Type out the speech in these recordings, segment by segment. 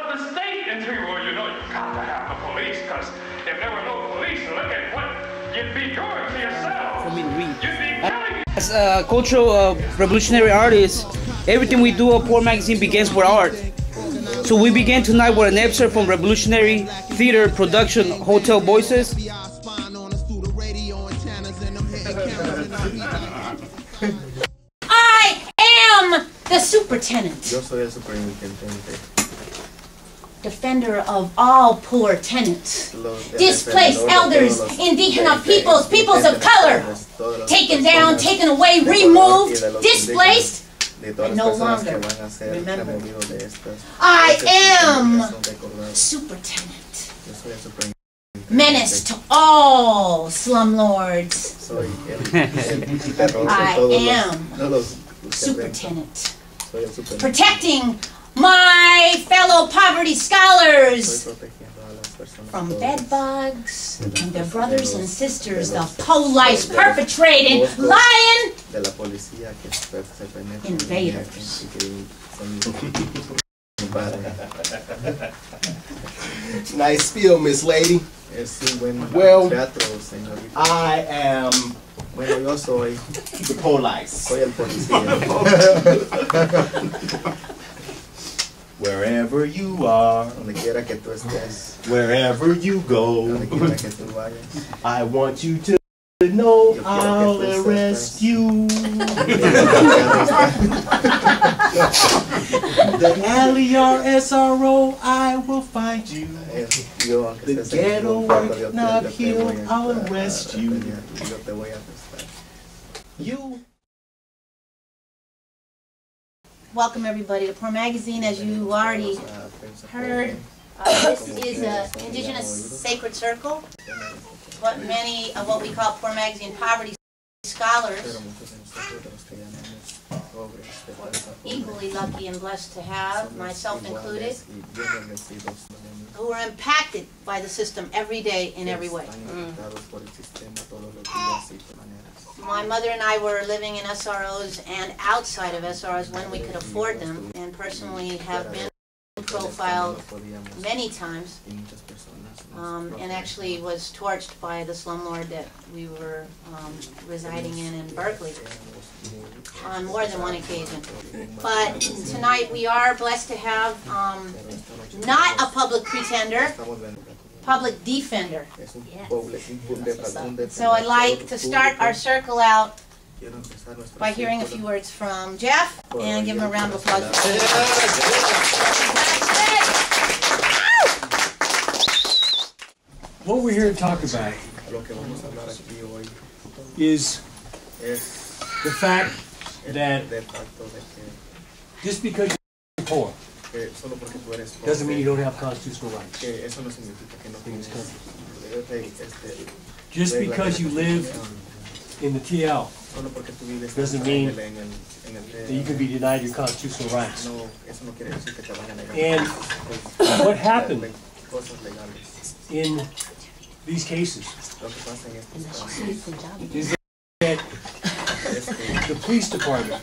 of the state into, well, you know, you got to have the police, because if there were no police, look at what you'd be doing to yourself. For me to read. You'd be killing. As a cultural revolutionary artist, everything we do at Poor Magazine begins with art. So we begin tonight with an excerpt from Revolutionary Theater production Hotel Voices. I am the supertenant. Yo soy el superintendente. Defender of all poor tenants. Los Displaced elders, indigenous peoples, peoples of color. Taken down, taken away, removed, displaced, and no longer remembered. I am supertenant. Menace to all slumlords. I am supertenant. Protecting my fellow poverty scholars from bedbugs and their brothers and sisters, the police perpetrating lion invaders. Nice spiel, Miss Lady. Well, I am the police. Wherever you are, wherever you go, I want you to know I'll arrest you. The alley or SRO, I will find you. The ghetto work not healed, I'll arrest you. Welcome everybody to Poor Magazine. As you already heard, this is an Indigenous Sacred Circle. What many of what we call Poor Magazine poverty scholars equally lucky and blessed to have, myself included, who are impacted by the system every day in every way. My mother and I were living in SROs and outside of SROs when we could afford them, and personally have been profiled many times, and actually was torched by the slumlord that we were residing in Berkeley on more than one occasion. But tonight we are blessed to have not a public pretender, public defender. Yes. So I'd like to start our circle out by hearing a few words from Jeff and give him a round of applause. What we're here to talk about is the fact that just because you're poor doesn't mean you don't have constitutional rights in this country. Just because you live in the TL doesn't mean that you can be denied your constitutional rights. And what happened in these cases is that the police department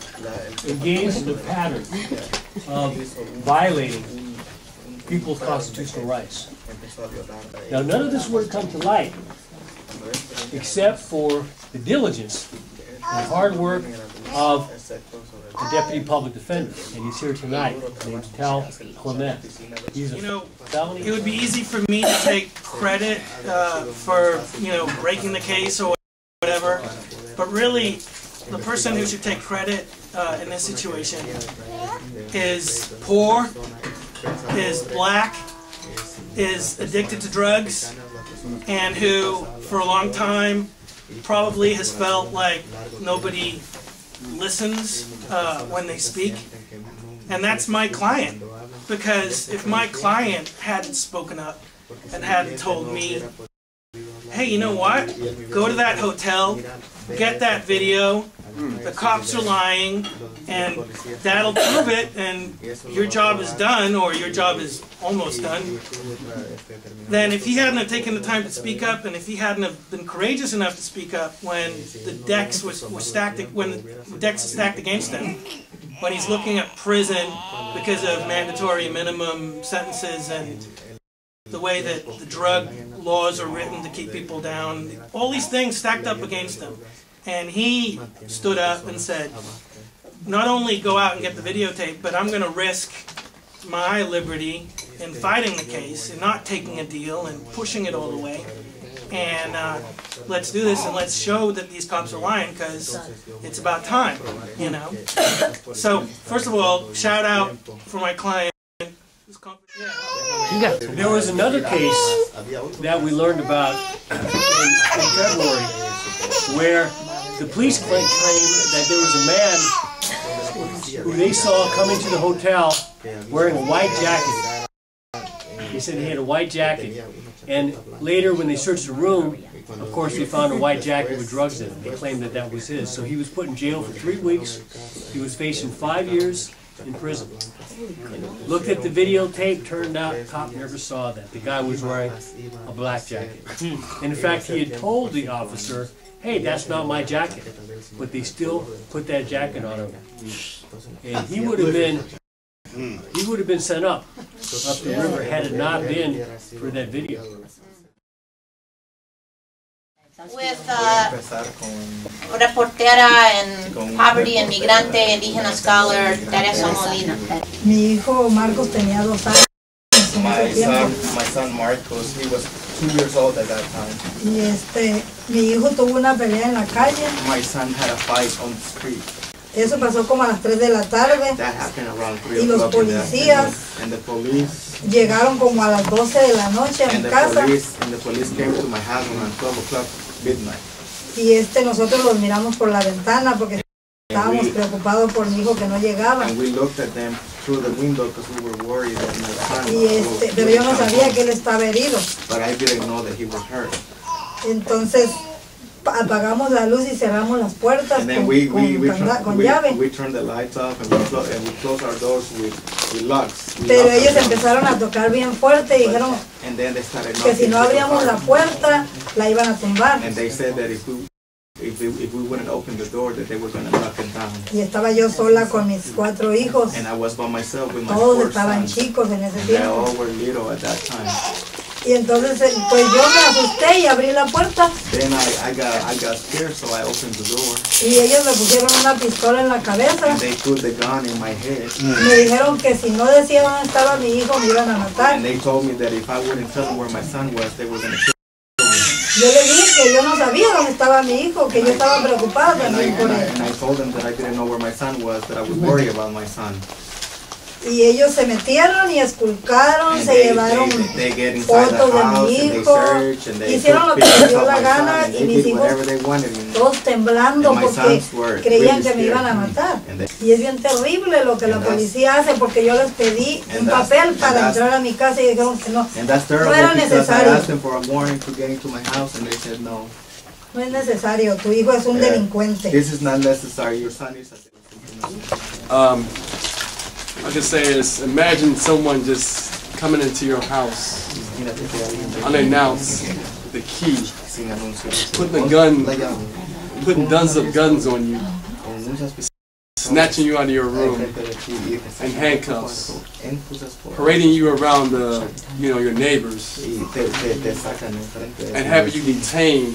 engaged in a pattern of violating people's constitutional rights. Now, none of this would come to light except for the diligence and hard work of the Deputy Public Defender, and he's here tonight. His name's Tal Clement. He's a felony. It would be easy for me to take credit for, breaking the case or whatever, but really, the person who should take credit in this situation is poor, is black, is addicted to drugs, and who, for a long time, probably has felt like nobody listens when they speak. And that's my client. Because if my client hadn't spoken up and hadn't told me, hey, you know what? Go to that hotel, get that video, the cops are lying, and that'll prove it, and your job is done, or your job is almost done, then if he hadn't have taken the time to speak up, and if he hadn't have been courageous enough to speak up when the decks were stacked, when the decks were stacked against him, when he's looking at prison because of mandatory minimum sentences and the way that the drug laws are written to keep people down, all these things stacked up against him. And he stood up and said, not only go out and get the videotape, but I'm going to risk my liberty in fighting the case and not taking a deal and pushing it all the way. And let's do this and let's show that these cops are lying, because it's about time, you know. So, first of all, shout out for my client. There was another case that we learned about in February where the police claimed that there was a man who they saw coming to the hotel wearing a white jacket. He said he had a white jacket. And later when they searched the room, of course they found a white jacket with drugs in it. They claimed that that was his. So he was put in jail for 3 weeks. He was facing 5 years in prison. Looked at the videotape, turned out the cop never saw that. The guy was wearing a black jacket. And in fact, he had told the officer, hey, that's not my jacket. But they still put that jacket on him. And he would have been sent up the river had it not been for that video. With reportera en Poverty and Migrant and Indigenous Scholars, Teresa Molina. Mi hijo Marcos tenía 2 años. My son Marcos, he was 2 years old at that time. Y mi hijo tuvo una pelea en la calle. My son had a fight on the street. Eso pasó como a las 3 de la tarde. That happened around 3 Y los o'clock in the policías afternoon. And the police llegaron como a las 12 de la noche a mi casa. And the police came to my house around 12 o'clock midnight. Y nosotros los miramos por la ventana porque estábamos preocupados por mi hijo que no llegaba. And we looked at them through the window because we were worried that my son Y pero yo no sabía que él estaba herido. But I didn't know that he was hurt. Entonces apagamos la luz y cerramos las puertas con llave. We turned the lights off and we closed our doors with locks. Pero ellos empezaron a tocar bien fuerte y dijeron que si no abríamos la puerta la iban a tumbar. And they said that if we wouldn't open the door, that they were going to knock it down. Y estaba yo sola con mis 4 hijos. And I was by myself with my Todos 4 estaban sons. chicos en ese And they tiempo. all were little at that time. Y entonces pues yo me asusté y abrí la puerta. Then I got scared, so I opened the door. Y ellos me pusieron una pistola en la cabeza. And they put the gun in my head. Me dijeron que si no decía dónde estaba mi hijo me iban a matar. And they told me that if I wouldn't tell them where my son was, they were going to kill me. Yo les dije que yo no sabía dónde estaba mi hijo, que yo estaba preocupada también por él. And I told them that I didn't know where my son was, that I was worried about my son. Y ellos se metieron y esculcaron, se llevaron fotos de mi hijo, hicieron lo que les dio la gana y mis hijos todos temblando porque creían que me iban a matar. Y es bien terrible lo que la policía hace porque yo les pedí un papel para entrar a mi casa y dijeron que no era necesario. No es necesario, tu hijo es un delincuente. I can say is, imagine someone just coming into your house unannounced with the key, putting dozens of guns on you, snatching you out of your room in handcuffs, parading you around your neighbors, and having you detained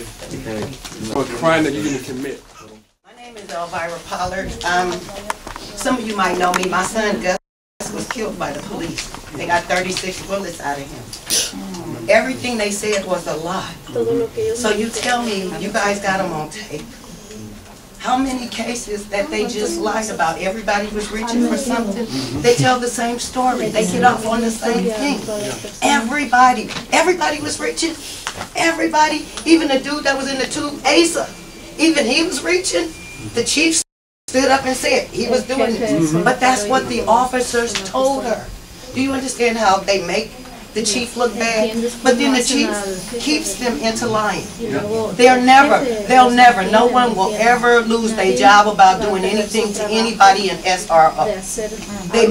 for a crime that you didn't commit. My name is Elvira Pollard. Some of you might know me. My son Gus was killed by the police. They got 36 bullets out of him. Everything they said was a lie. So you tell me, you guys got them on tape. How many cases that they just lied about? Everybody was reaching for something. They tell the same story. They get off on the same thing. Everybody was reaching. Everybody, even the dude that was in the tube, Asa, even he was reaching. The chief stood up and said he was doing this. But that's what the officers told her. Do you understand how they make the chief look bad? But then the chief keeps them into lying. They'll never, no one will ever lose their job about doing anything to anybody in SRO. They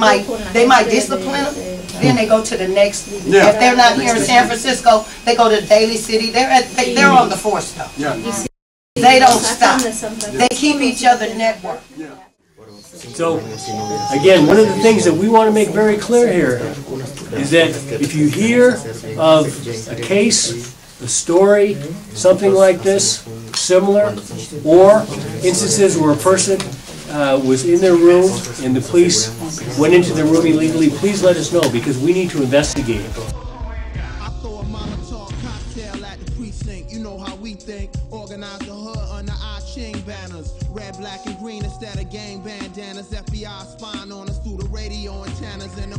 might discipline them, then they go to the next. If they're not here in San Francisco, they go to Daly City. They're on the force though. They don't stop. They keep each other networked. So, again, one of the things that we want to make very clear here is that if you hear of a case, a story, something like this, similar, or instances where a person was in their room and the police went into their room illegally, please let us know, because we need to investigate. You know how we think. Organize the hood under our chain banners. Red, black, and green instead of gang bandanas. FBI spying on us through the radio antennas and them